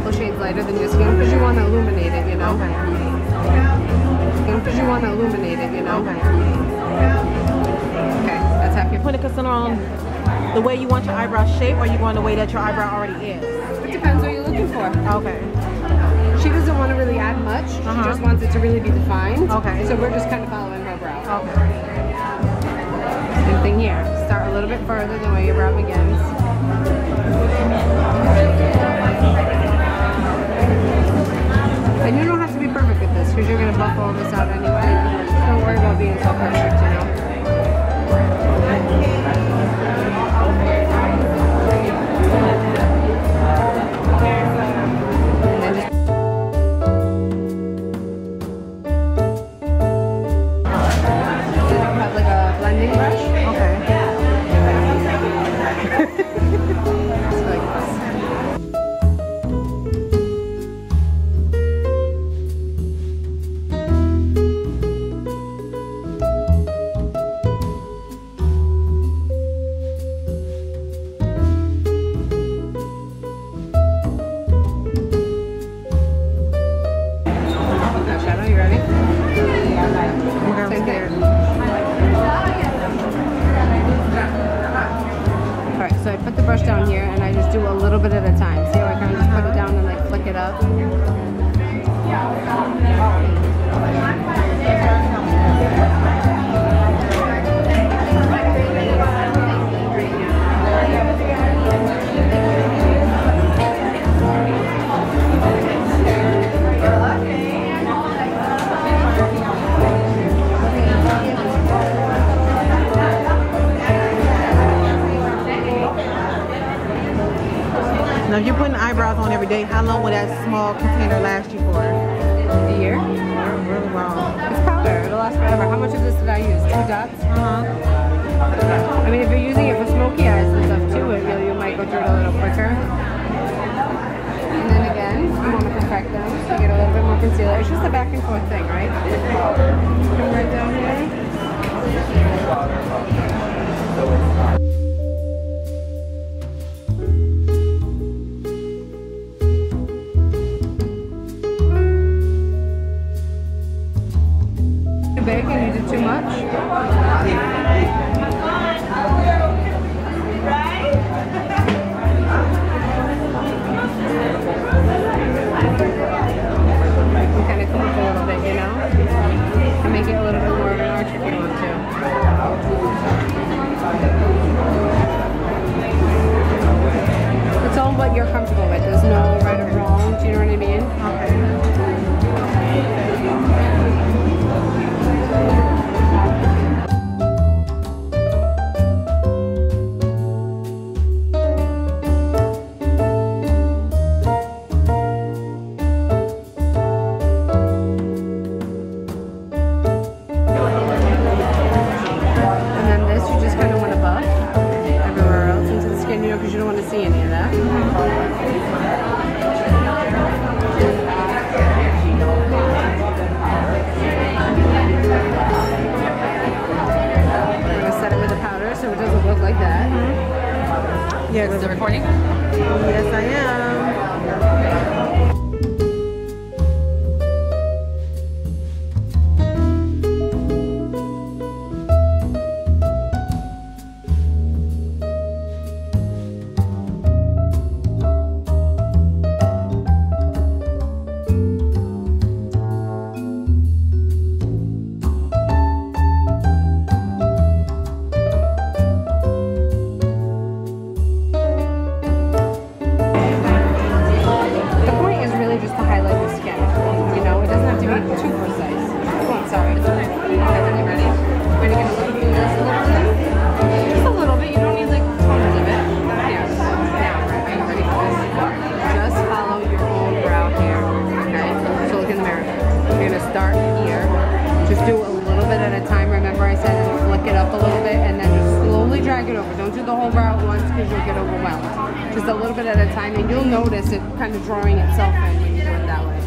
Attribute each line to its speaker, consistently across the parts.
Speaker 1: couple shades lighter than your skin because you want to illuminate it, you know?
Speaker 2: Okay.
Speaker 1: Because you want to illuminate it, you know?
Speaker 2: Okay.
Speaker 1: Okay, that's half your...
Speaker 2: Put the concealer on the way you want your eyebrow shape, or you going the way that your eyebrow already is?
Speaker 1: It depends what you're looking for.
Speaker 2: Okay.
Speaker 1: She doesn't want to really add much. She just wants it to really be defined.
Speaker 2: Okay.
Speaker 1: So we're just kind of following her brow.
Speaker 2: Okay.
Speaker 1: Same thing here. Start a little bit further than where your brow begins. And you don't have to be perfect with this because you're going to buff all this out anyway. Don't worry about being so perfect, you know.
Speaker 2: Now, if you're putting eyebrows on every day, how long will that small container last you for?
Speaker 1: A year.
Speaker 2: Really long.
Speaker 1: It's powder. It'll last forever. How much of this did I use? 2 dots? I mean, if you're using it for smoky eyes and stuff too, you might go through it a little quicker. And then again, you want to perfect them so you get a little bit more concealer. It's just a back and forth thing, right? Come right down here. Big and you did too much. Kind of come up a little bit, you know, and make it a little bit more of an arch if you want to. It's all what you're comfortable with. There's no right or wrong. Do you know what I mean? Okay.
Speaker 2: Yeah, is it recording? Yes, I am. Just a little bit at a time, and you'll notice it kind of drawing itself in when you do it that way.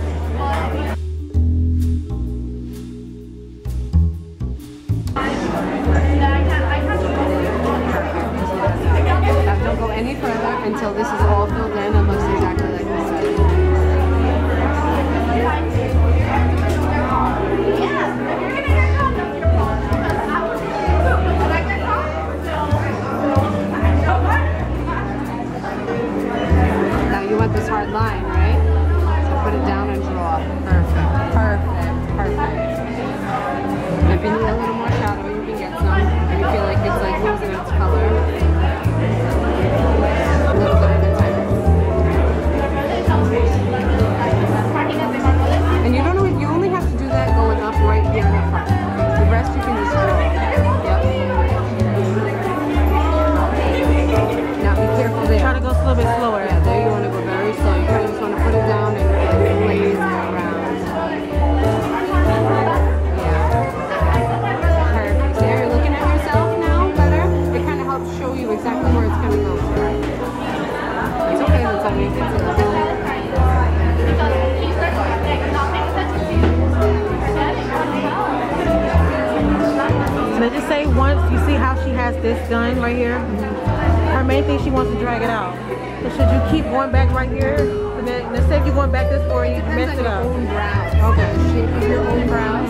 Speaker 2: Don't go any further until this is all filled in and looks exactly like this.
Speaker 1: exactly where it's gonna go. It's okay, that's all you can do.
Speaker 2: Let's just say once you see how she has this done right here, her main thing, she wants to drag it out. So should you keep going back right here? And then let's say if you're going back this far, you mess it up.
Speaker 1: Own brows. Okay. Shape of your own brows.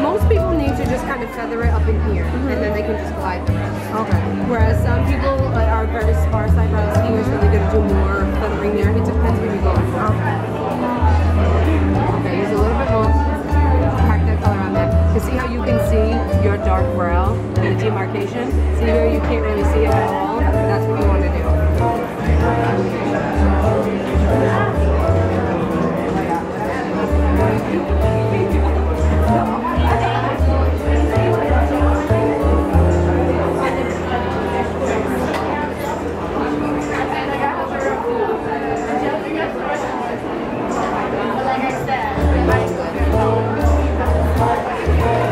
Speaker 1: Most people need to just kind of feather it up in here, and then they can just glide the rest.
Speaker 2: Okay.
Speaker 1: Whereas some people are very sparse eyebrows here, so they're going to do more feathering there. It depends what you're going for. Okay, use a little bit more. Pack that color on there. To see how you can see your dark brow and the demarcation. See where you can't really see it at all? That's what you want to do.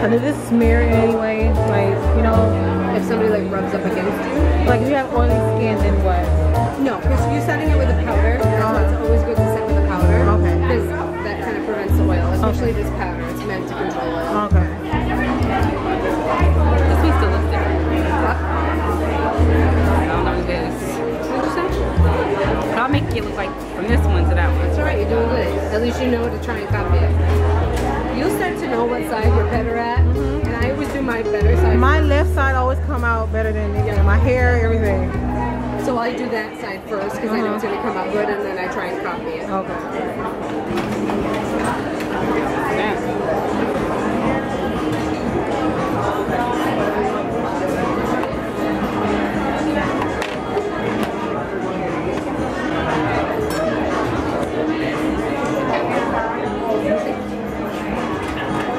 Speaker 2: And does this smear in any way? Like, you know,
Speaker 1: If somebody like rubs up against you.
Speaker 2: like if you have oily skin, then what?
Speaker 1: No, because you're setting it with a powder. That's why it's always good to set with a powder.
Speaker 2: Okay.
Speaker 1: Because that kind of prevents the oil, especially this powder. It's meant to control oil.
Speaker 2: Okay.
Speaker 3: This one still looks different.
Speaker 1: What?
Speaker 3: I don't know this.
Speaker 1: What'd you say?
Speaker 3: But I'll make it look like from this one to that one.
Speaker 1: It's alright, you're doing good. At least you know to try and copy it. You'll start to know what side you're better at. And I always do my better side.
Speaker 2: My left side always come out better than my hair, everything.
Speaker 1: So I do that side first because I know it's going to come out good, and then I try and copy it.
Speaker 2: Okay.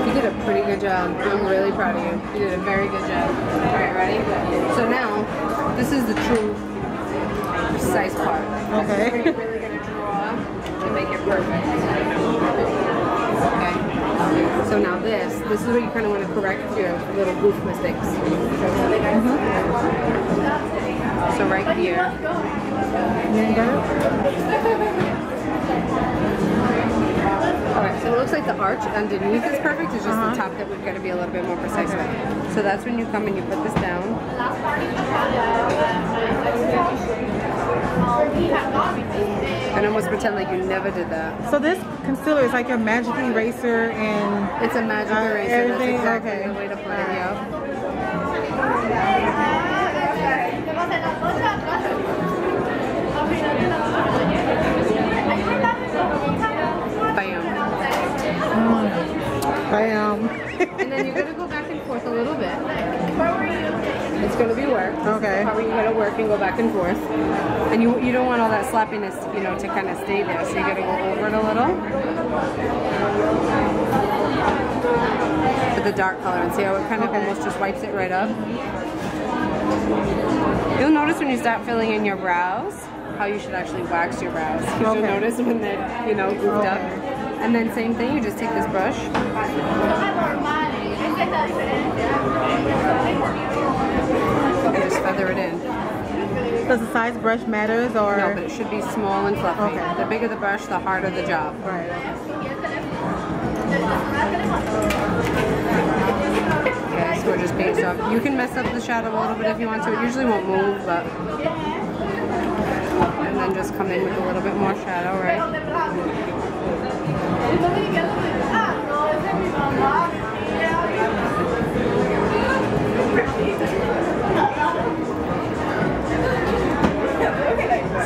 Speaker 1: You did a pretty good job. I'm really proud of you. You did a very good job. Alright, ready? So now, this is the true precise part.
Speaker 2: Okay.
Speaker 1: We're really going to draw to make it perfect. Okay. So now this is where you kind of want to correct your little goof mistakes. So right here. Alright, so it looks like the arch underneath is perfect. It's just the top that we've got to be a little bit more precise with. So that's when you come and you put this down. And almost pretend like you never did that.
Speaker 2: So this concealer is like your magic eraser and
Speaker 1: It's a magic eraser.
Speaker 2: everything.
Speaker 1: That's exactly
Speaker 2: Okay.
Speaker 1: the way to put it, yeah. Bam.
Speaker 2: Bam.
Speaker 1: And then you're gonna go back and forth a little bit. It's gonna be work.
Speaker 2: Okay.
Speaker 1: How are you gonna work and go back and forth? And you don't want all that slappiness, you know, to kind of stay there. So you gotta go over it a little. With the dark color and see how it kind of almost just wipes it right up. You'll notice when you start filling in your brows how you should actually wax your brows. You'll notice when they're, you know, goofed up. And then same thing, you just take this brush. And just feather it in.
Speaker 2: Does the size brush matters or?
Speaker 1: No, but it should be small and fluffy.
Speaker 2: Okay.
Speaker 1: The bigger the brush, the harder the job.
Speaker 2: Right.
Speaker 1: Okay, so we're just being soft. You can mess up the shadow a little bit if you want to. It usually won't move, but... And then just come in with a little bit more shadow, right?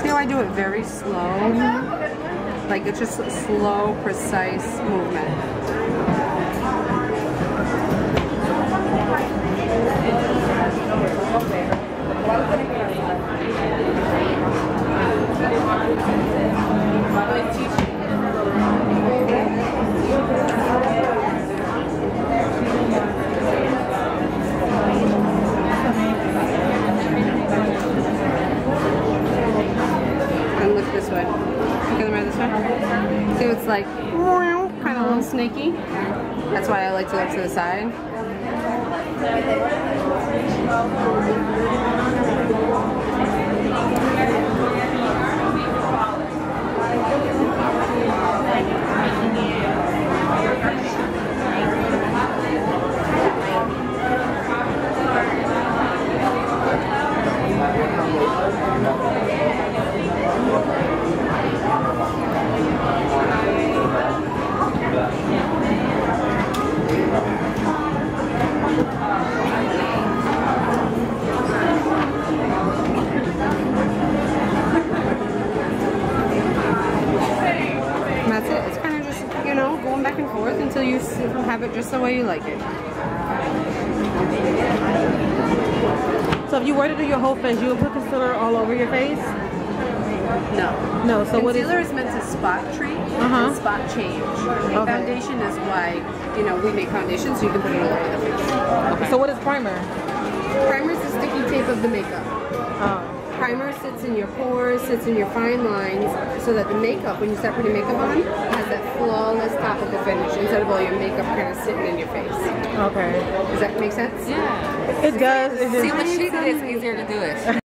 Speaker 1: See how I do it very slow? Like it's just a slow, precise movement. And look this way. Look at the mirror this way. See, it's like kind of a little snaky. That's why I like to look to the side. just the way you like it.
Speaker 2: So if you were to do your whole face, you would put concealer all over your face?
Speaker 1: No.
Speaker 2: No, so what is
Speaker 1: concealer is meant to spot treat and spot change.
Speaker 2: Okay.
Speaker 1: Foundation is why, you know, we make foundation so you can put it all over the face.
Speaker 2: Okay. So what is primer?
Speaker 1: Primer is the sticky tape of the makeup.
Speaker 2: Oh.
Speaker 1: Primer sits in your pores, sits in your fine lines, so that the makeup, when you start putting makeup on, has that flawless topical finish instead of all your makeup kind of sitting in your face.
Speaker 2: Okay.
Speaker 1: Does that make sense?
Speaker 3: Yeah.
Speaker 2: It does.
Speaker 3: See what she did, it's easier to do it.